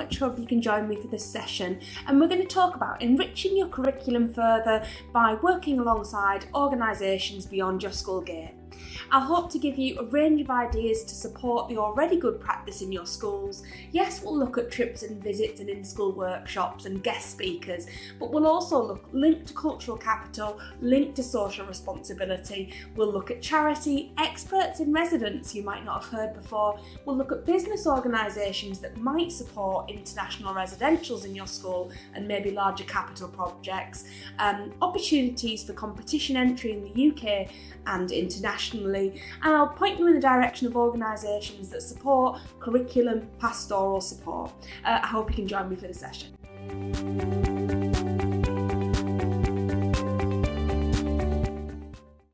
much hope you can join me for this session, and we're going to talk about enriching your curriculum further by working alongside organisations beyond your school gate. I hope to give you a range of ideas to support the already good practice in your schools. Yes, we'll look at trips and visits and in-school workshops and guest speakers, but we'll also look linked to cultural capital, linked to social responsibility. We'll look at charity, experts in residence you might not have heard before. We'll look at business organisations that might support international residentials in your school and maybe larger capital projects, opportunities for competition entry in the UK and internationally, and I'll point you in the direction of organisations that support curriculum pastoral support. I hope you can join me for the session.